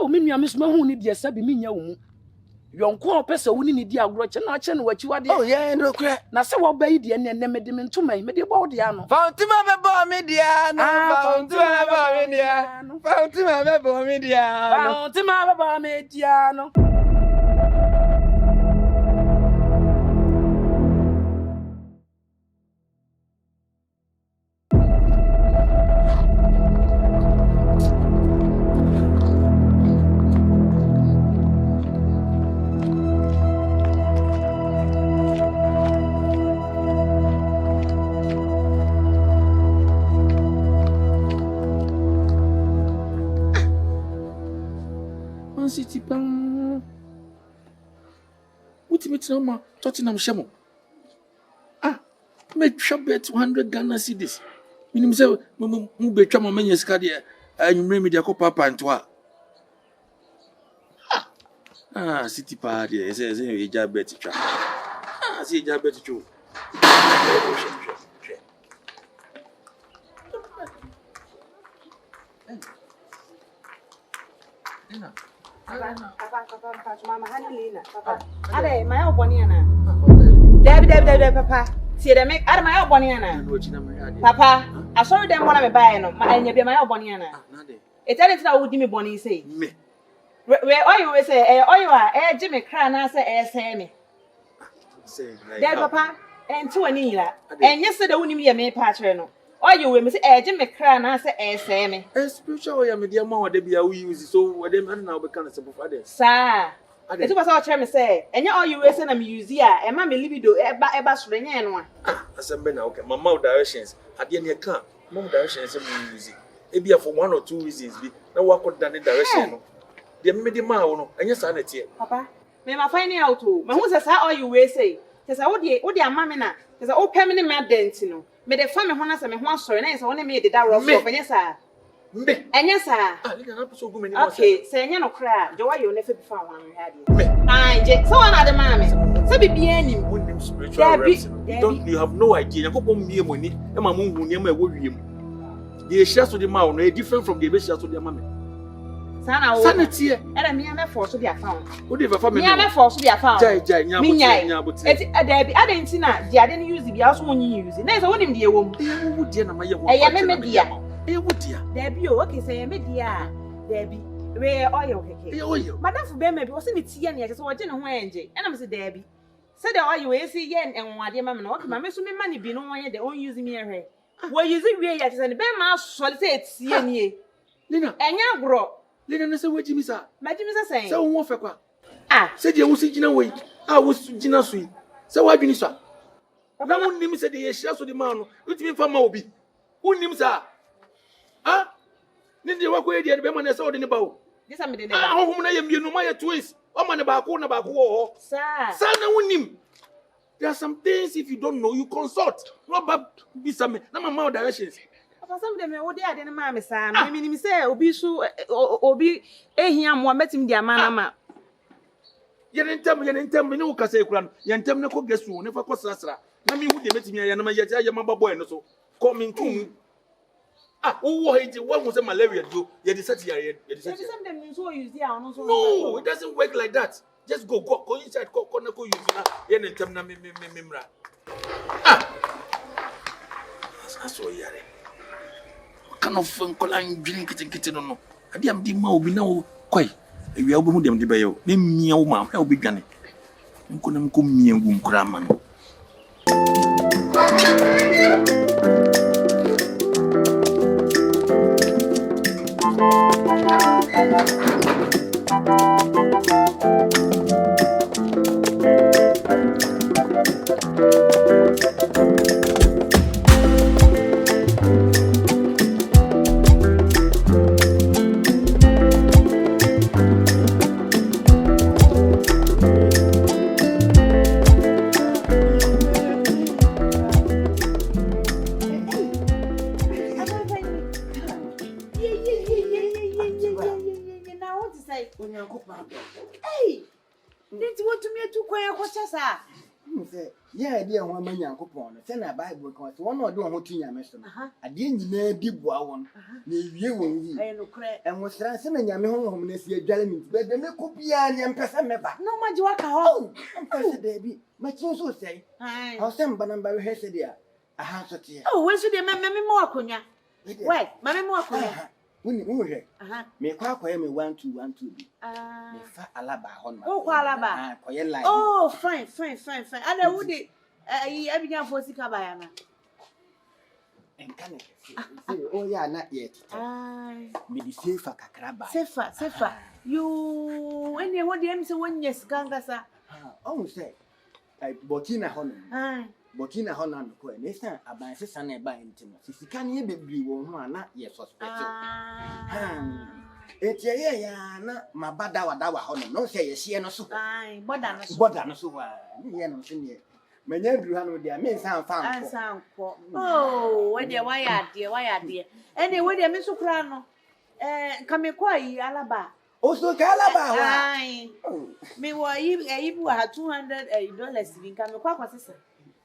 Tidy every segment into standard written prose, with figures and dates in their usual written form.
me nua me so mahu ni de sabi me nya wo mu yonko opese wo ni di agro che na che no wachi wade oh yeah no kra na se wo bayi de ne me de me ntoma me de bo de ano Fatima me bo me dia no Fatima me bo me dia Fatima me bo me dia Fatima me bo me dia no City bang. What you mean, ma? Tottenham Shamo. Ah, make sure bet 200 Ghana cedis. Minimum say, mu be chama many scadia, and you remember the papa and toi. Ah, city party, says a job bet. Ah, see, job bet too. Papa, Mama, Hanilina, Papa. Ade, my own boniana. Deb, Papa. See them make out of my own boniana. Papa, I saw them when I'm buying them. My name be my own boniana. It's anything I would give me bonny say. Me. Where are you? Say, oh, you are, Jimmy Cran, I say, me. Deb, Papa, and two and Nila. And yesterday, wouldn't be a me patron. Oh, you will say, Jimmy Cran, I say, me. Spiritual, I am a dear mama, they be a we use so what them and now become a simple father. Sir, it was our chairman say, and you all you send a museum, and mammy libido, eba swing and one. As a man, okay, my mouth directions, at the end of camp, mom directions and music. It be for 1 or 2 reasons, be no work on the direction. The medium, and your sanity. Papa, may I find out too? My who's all you will say. There's a dear mamma, there's an old permanent mad dancing. May the family honors and one sorry, and only made the dark of yes, sir. And yes, sir. Okay, say, you know, cry. Do you never found one? I so another mammy. So be any spiritual. You have no idea. You come me money, and my mom will never worry him. The shares of the mountain are different from the shares of the mammy. Sanity, and I mean, I'm forced to be found. Whatever family, I'm forced to be found. I didn't see that. I didn't use the house when you use it. There's only the woman. I am a media. Debbie, okay, say a media. Debbie, where are you? Madame for baby wasn't it here? I just watching a wendy. And I'm said, Debbie. Said, are you a see yen and what your mamma? Okay, my so many money be no one they won't use me here. Well, you see, we are just in the band mouse, so I say it's here. Lina, and young bro. Lina, say what Jimmy sir. My Jimmy saying, so one for ah, said you was in a way. I was Gina sweet. So why be sir? No one names said the shares of the man, which mean for Moby. Who names her? Ah, didn't you walk away the woman that's all in the bow? This I'm in the home. I am you know my twins. Oh, man, about war. Sir, son, there are some things if you don't know, you consult. Not be some more directions. Some of them are there than mammy, son. I mean, say, Obi, so Obi, him, one met him, dear mamma. You didn't tell me, no, Casacran. Yantah no could guess you never cost us. I mean, who met me, and my mother boy, and so coming to. Ah, oh, what was a malaria do? You decided here. No, it doesn't work like that. Just go inside, go you and tell me, Mimra. Ah, that's what you are. Kind of phone call and drink it and get it on. I am the more we know quite. We are going to be able to me, oh, ma'am, how big gunny. You couldn't come me and boom cramming. Say, yeah, dear one man, young coupon, send a Bible because one or don't want to Yameson. I didn't know deep one. And was transcending Yami home, Nessia Jelly, but the Mekopia and Pessameba. No much work at home. Baby, my children say, I'll send Banamba Hessedia. A house of tea. Oh, where's the mammy more cunya? Wait, mammy more cunya. When you hear, may quack me 1 2 1 2 be. Alaba on. Oh, Alaba. Oh, fine. And I would it. I began for Sikabayana. And can it? Oh, yeah, not yet. Maybe safer, Kakraba. Safer. You, and you want the MC 1 years, Gangasa. Oh, say, I Botina Honor. Botina Honor, next time I buy Sisane by intimacy. She can't even be one, not yet suspect. It's a my badawa honor, no say, she no so. Bodana so, yeah, my name Bruno, dear, means sound found. Oh, when dear, why dear. Anyway, dear Miss Soprano, come quiet, Alaba. Also, Calaba. Aye. Me were you had $200 in come quack sister.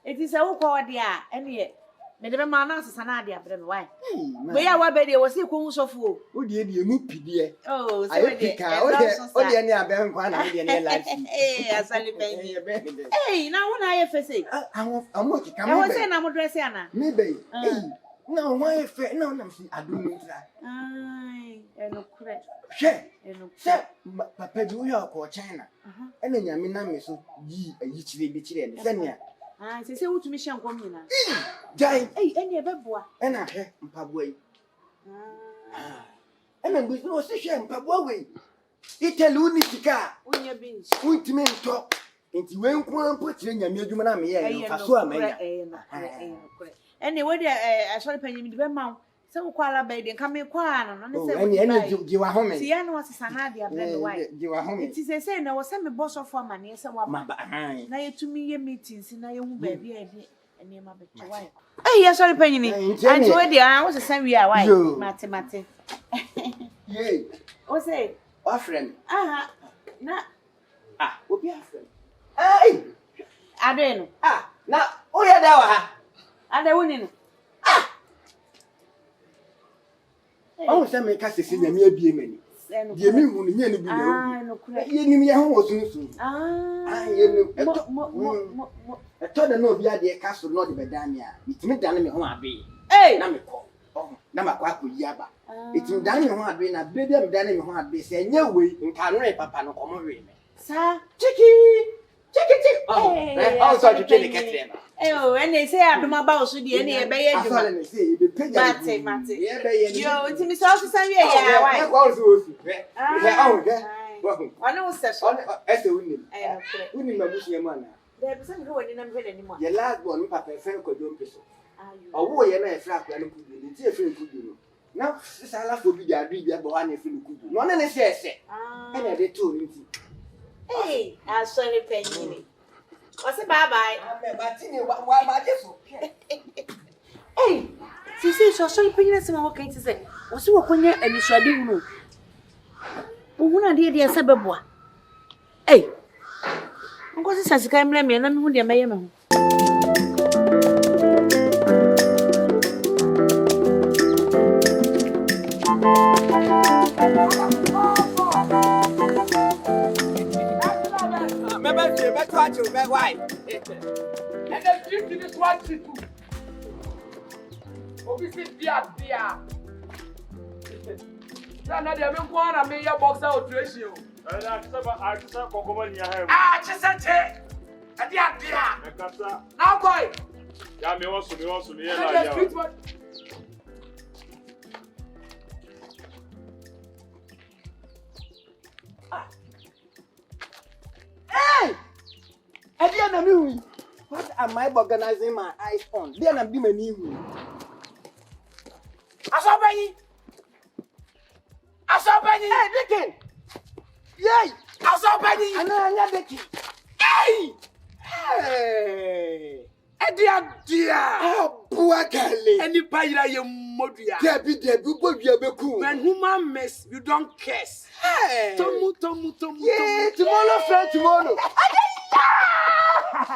It is a call, dear, and yet. Madame Manas is an idea, but why? We are what baby was equal so full. Oh, dear, you move, dear. Oh, I think oh, dear, near Banquan, I didn't like hey, now when I have say, I'm what you come over, and I'm dressing. Maybe. No, why, no, I do that. Aye, and correct. Share, Papa, do you call China? And then Yamina, so ye a yichly bitchy and Senya. I say, what to me, Shan Comina. Jay, any Beboah, and I have Pabway. And then with no session, Pabway. It's a lunatica. When you're being sweet men talk. Into when one puts in your medium, I saw me. Anyway, I saw a penny in the mouth. So, Kuala Bay, and come in Kwan, and you are home. Sian was a sanadia, you are home. It is a saying, I was sent a boss of one man, yes, I now to me, meetings, and I won't baby, and near my wife. Oh, yes, sorry, penny. And so, dear, I was the same we are white, Mate. Yea, What's it? Our friend. Not. We'll be a friend. Hey, Aden. Now, oh, yeah, and I wouldn't. Oh, some make us see the mere be many. You mean who nearly be no credit. You knew your home was soon. I told her no, be at the castle, not the Bedania. It's me down in my be. Hey, Namiko. Oh, Namakwaku Yaba. It's in Daniel Hard being a bid them down in my heart. They say, no way in Canary Papa no common rain. Sir, Chicky. Oh, sorry to tell the cat. Oh, and they say I'm about to be any bay. I thought they say you be paid. Mate. Yo, it's Miss Officer. Yeah, I know, sir. As a winning. Winning my bush, your man. There is some going in anymore. Your last one, Papa, fair could do peso. Oh, boy, and I flap when you could do. It's a friend could do. Now, Salah will be the idea of one if you could do. None of the says, and I did too. Hey, I saw it penny. What's a bye-bye? Hey, she says, so sorry, penny, some more can say. What's your opinion and you shall do? Who are dear Sababwa? Hey, I'm going to say, I'm lemon and who dear Mayam. Watch you, my wife. And then drink to this one, too. Obviously, beer. Now, they will go on and make your box out ratio. I just said, Cocoa in your hair. Just said, and beer. Now, boy. Yeah, me also, Hey! What am I organizing my eyes on? Then I'm doing a new. Asare! Hey, Dicky! Yay! Asare! And I'm Dicky. Hey! Dear. Oh, poor Kelly. Any pie you modia. Debbie, when human mess, you don't curse. Hey! Tomu. Yeah, tomorrow, friend, tomorrow.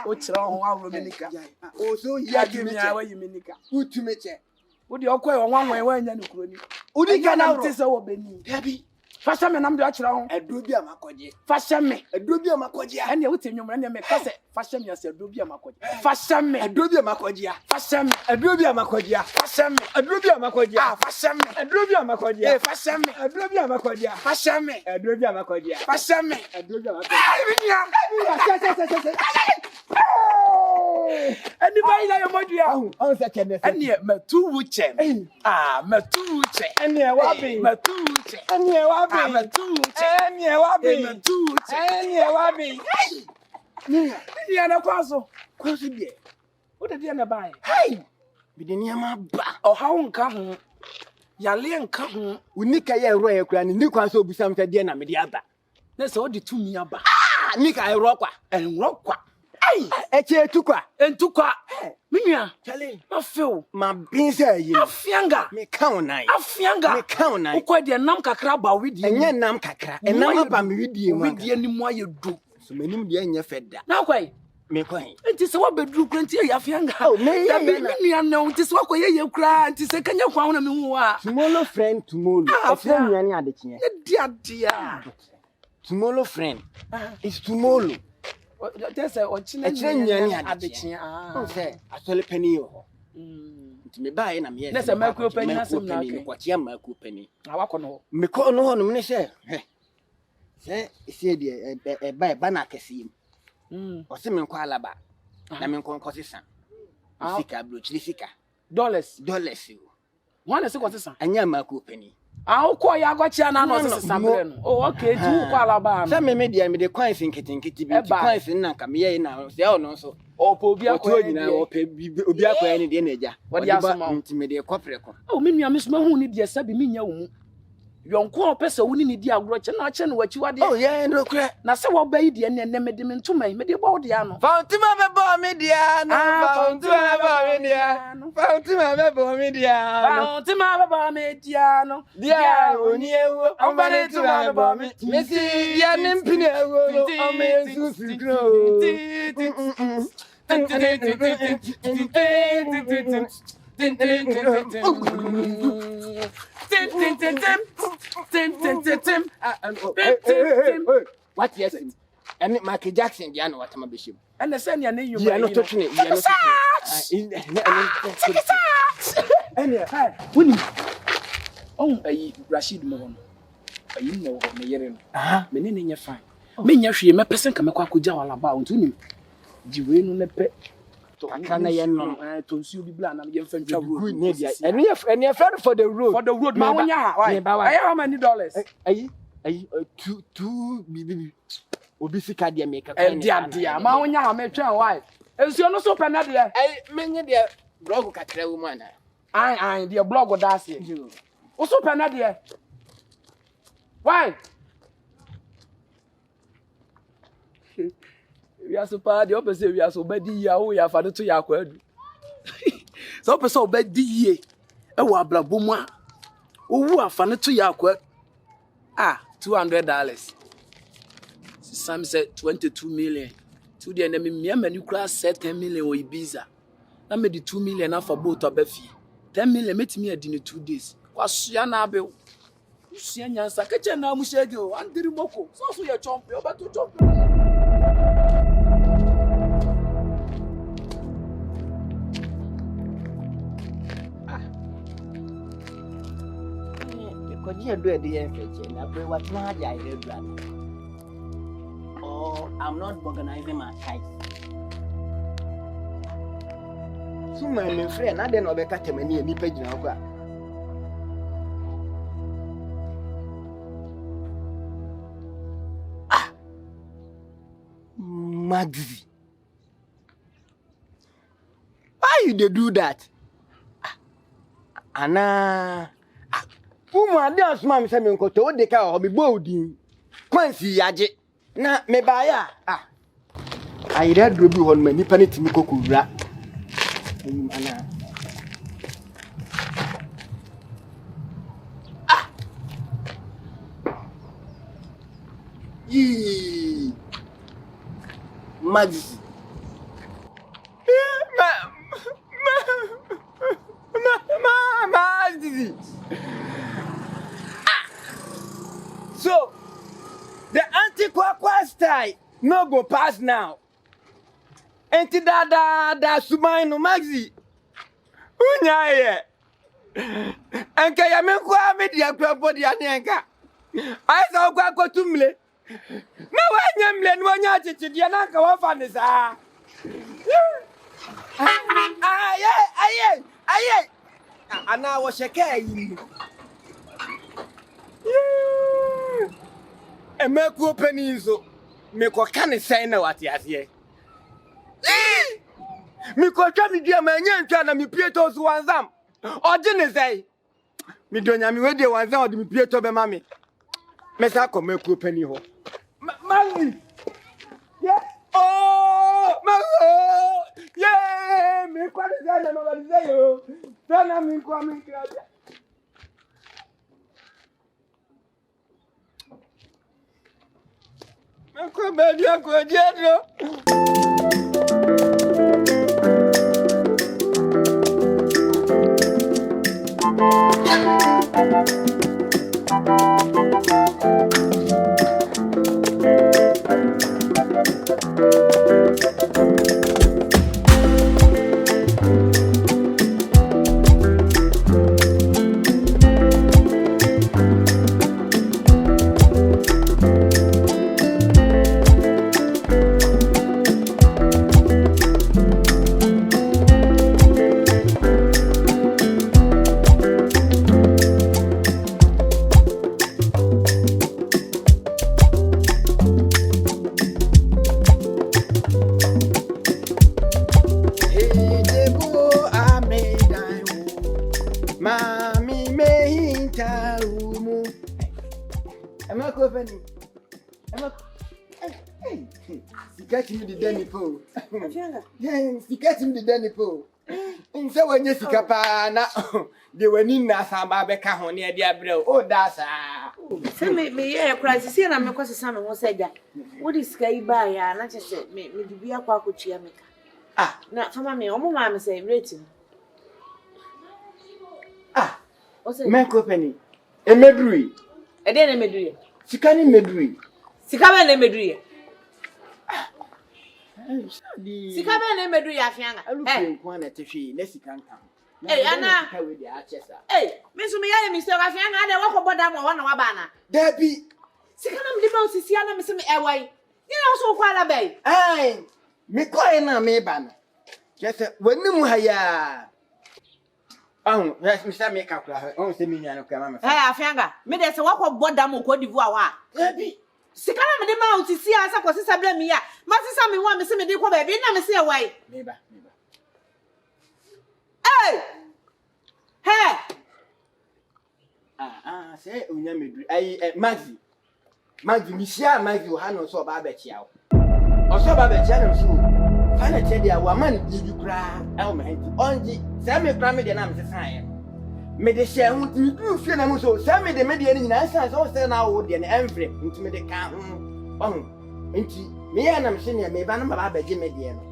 O chira ho awro menika. O so Ya give me awa menika. Utumeche. Wo de okọ e wanwan wa nya ne kroni. Udi kana te se wo beni. Dabi. Fasha me nam de achira ho. Edo bi amakoje. Fasha me. Edo bi amakoje. Ene wo te nwom ene me kase fasha me ase edo bi amakoje. Fasha me. Edo bi amakoje. Fasha me. Edo bi amakoje. Fasha me. Edo bi amakoje. Fasha me. Edo bi amakoje. Fasha me. Edo bi amakoje. Fasha me. Edo bi amakoje. Fasha me. Edo bi amakoje. Eni ba ina yo modua. On se kene se. Eni matu wuche. Matu wuche. Eni e wa bi. Matu wuche. Eni e wa bi. Matu wuche. Eni e wa bi. Matu wuche. Eni e wa bi. Ni ana kwaso. Kwaso bi. Wo de dia na bai. Hey. Bi de niam ba. Ohawo nka ho. Yale nka ho. Unika ye ro ye kura ni kwaso obusam se de na me de aba. Na se wo de tumi aba. Nika ro kwa. Enro kwa. Eche tukwa. Entukwa. Minua. Chale. Afew. Ma bin se yi. Afianga. Me count nine. Afianga. Me count nine. Ukwa de nam kakra ba widi. Enye nam kakra. Enam aba me widi mu. Widi ani mu ayedu. So menim de enye feda. Na kwai. Me kwai. Enti se wa bedru kra enti ya afianga. Me ya minua na enti se wa koye ye kra enti se kanya kwa na me hu a. Tomorrow friend tomorrow. Friend nuane adekye. Ne dia. Tomorrow friend. It's tomorrow. Just say ochine nuane adekye. O se asole pani yo. Nti me bae na me ye. Na se makuo pani asem na ke. Kwache makuo pani. Awakọ no. Me ko no ho no me se. Se de e ba na kese o se me nkwa alaba na me nkwa sisa sika brochiri sika dollars wana se ko sisa anya makuo pani ko ya agwachi na no sisa bre no okay ti wo kwa alaba se me dia me de coins nkitinkiti bi coins na nka me ye na se o no so o po obi akwa nyina o pe obi akwa ni de na eja wodi asoma nti me de kofre ko me nua me soma hu ni de sabi me nya wo mu yonko opese woni ni di agro che na che no wachi wade no kra na se wo ba yi de ne me de me ntoma me de bo de ano Fatima be bo me dia no Fatima be bo me dia Fatima be bo me dia Fatima be bo me dia no dia oni ewo ombare tu be bo me mesi dia nimpine ewo no o me su sikro What yes? And Michael Jackson, you know what I'm about. And the same, you know, you are not touching it. You oh, Rashid Mohon. You know, me name fine. Me nyashi, me person come kwa kuja wala ba untuni. Jiwe no nepe. Akana ye no to nsu bi bla na me yemfa ntwa good media. And you friend for the road. For the road, ma wonya why? How many dollars? Two bibi. Obi sika de make and dia ma wonya ha me twen why? Ensu no so pe na de. Menye de blog kakra wo mu ana. Ai de blog da ase. O so pe na de. Why? We are so bad, the opposite. We are so bad. We are father to Yakwadu. So, opposite bad ye. A wabla booma. Who are father to Yakwad? $200. Some said 22 million. To the enemy, me and you class said 10 million or Ibiza. I made the 2 million off for both of Befi. 10 million met me at dinner 2 days. Was Yanabe? Sianya Sakacha now Mushego, and Dirimoko. So, you're champion, but to champion. Koji do e dey fetch na pray what na ja irregular. Oh, I'm not organizing my ties. So my friend na dey no be ka temani ni page na kwa. Magzi. Why you dey do that? Ana Umu ade asuma me se me nkoto o de ka o me bo odin kwansi yaje na me ba ya ayira dro bi hon ma nipa ne timi kokowura ana yi Magzi kwa style no go pass now. Enti da Suban no Maxi. Unya ye. Enka ya me kwa me dia kwa body ane enka. Ai so kwa kotumle. Na wanya mle no wanya chichidie na nka wa fa ne sa. Aye. Ana wo sheka yi. Emeku penizo. Me ko kan sen na wate ase. Me ko twa me dia manya ntwa na me pieto so wanzam. Oje ne sei. Me donya me wedi wanzam odi me pieto be ma me. Me sa ko meku peni ho. Mami. Yeah. Oh, mami. Yeah, me kwa design na ba design yo. Tana me kwa me kra. Ako bedi ako jedro. Sikati mi de nipo. Yeah, sikati mi de nipo. Nse wanye sikapa na de wani na samba be ka ho ne de abrɛ o da sa. Se me ye kura sisi na me kwasesa me ho sagya. Wo di sika yi ba ya na kyese me di bia kwa akotua me ka. Ah, na fama me omo ma me say rate. Ah. Me company. E meduri. E de na meduri. Sika ni meduri. Sika ba na meduri. Sika be na medu ya Afiaga. Nko na tehwe na sika nka. Ana. Ka we dia achesa. Me so me ya mi sika Afiaga ade wo koboda mo na wa ba na. Dabi. Sika na me di ba osisi ana me se me ewai. Ni na so kwa la bai. Me ko na me ba na. Jese wani mu haya. Yes, me say me ka kura. Se me nya no ka ma me. Afiaga, me de se wo koboda mo ko divu wa. Dabi. Sika na me de ma osisi asa ko sisa bla mi ya. Ma sisa me wa me se me de ko ba bi na me se ewai. Me ba. Hey. Say unya medru. Maxi mi sia Maxi o ha no so ba chia o. O so ba chia na so. Fa na che dia wa man di kura. E ma henti. Onji, say me kura me de na me se san ye. Me de share hu ti du fie na mu so. Say me de me de ni na san so say na wo de na envre. Nti me de ka hu. Nti me ya na me se ne me ba na ba ba je me de no.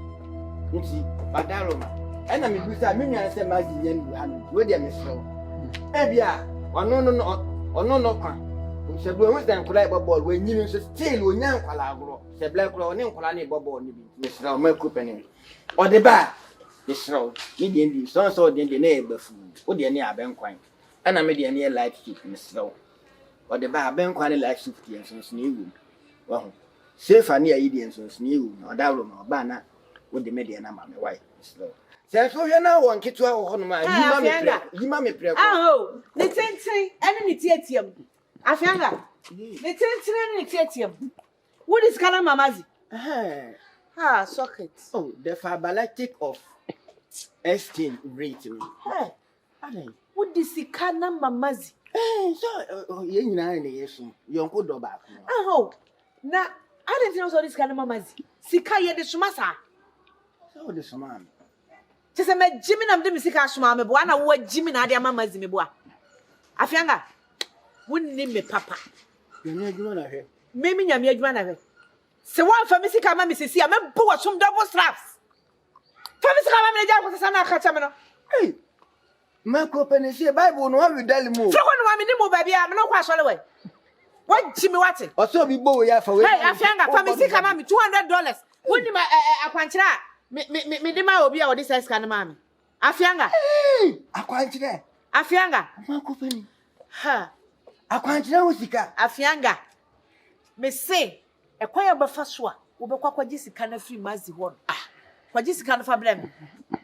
Nti badaroma. Ena me busa me nwa se Maxi yen du ha no. Wo de me so. Bia ono no kwa nsebu hu dan kula e ball we nyimi so still onya nkwala agro se bla kula oni nkwala na e ball ni bi mesra o maku peni o de ba mesra ni de ndi so de na e bafu o de ni abenkwan ana me de ni light stick mesra o de ba abenkwan ni light stick yen so ni ewu wa ho sefa ni ayi de so ni ewu na o da ro ma ba na o de me de na ma me wai mesra se so hwe na won ketu awo ho no ma yima me pre ko ne tenten ene ne tiatiam Afiaga ne tenten ene ne tiatiam what is kana mamazi socket the fiberlatic of exchange rate Aden what is kana mamazi so ye nyina ne yesu yonko do ba na Aden tell us all this kana mamazi sika ye de suma sa so de suma Chese me Jimmy na mde sika asoma me bo na wo Jimmy na ade amamazi me bo Afiaga wonni me papa nyame adwuma na hwe me nyame adwuma na hwe se wan fa me sika ma me sisi a me bo wasom double straps fa me sika ma me ja ko sana aka chame no ma ko penesi bible no wa dali mo so ko no wa me ni mo ba bia me no kwa sole we What Jimmy Watson? Or so be boy ya for. Hey, Afiaga, for me sika mami $200. Wouldn't my akwanchira me dema obi a this size kan mami. Afiaga. Hey, akwanchira. Afiaga. Makopani. Ha. Akwanchira wo sika. Afiaga. Me say, e kwa ya befa so a, wo be kwa kwaji sika na free mazi won. Ah. Kwaji sika na fa blem.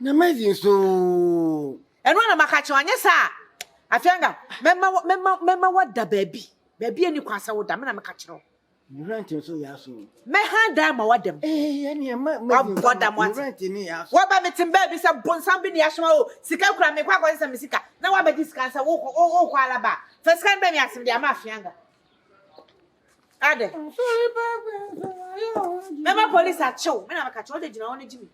Na mazi so. Eno na makachi wanye sa. Afiaga, memma wada baby. Baby any kwasa woda me na mekachi. You rent so ya so. Me handa ma wadam. Any ma wadam what? Rent ni ya so. What ba metim baby say bonsam bi ni asoma o. Sika kura me kwa kwa say me sika. Na wa be sika say wo kwa alaba. First kan be me asim dia ma Afiaga. Aden. Memma police a chow. Me na mekachi wo de jina won jimi.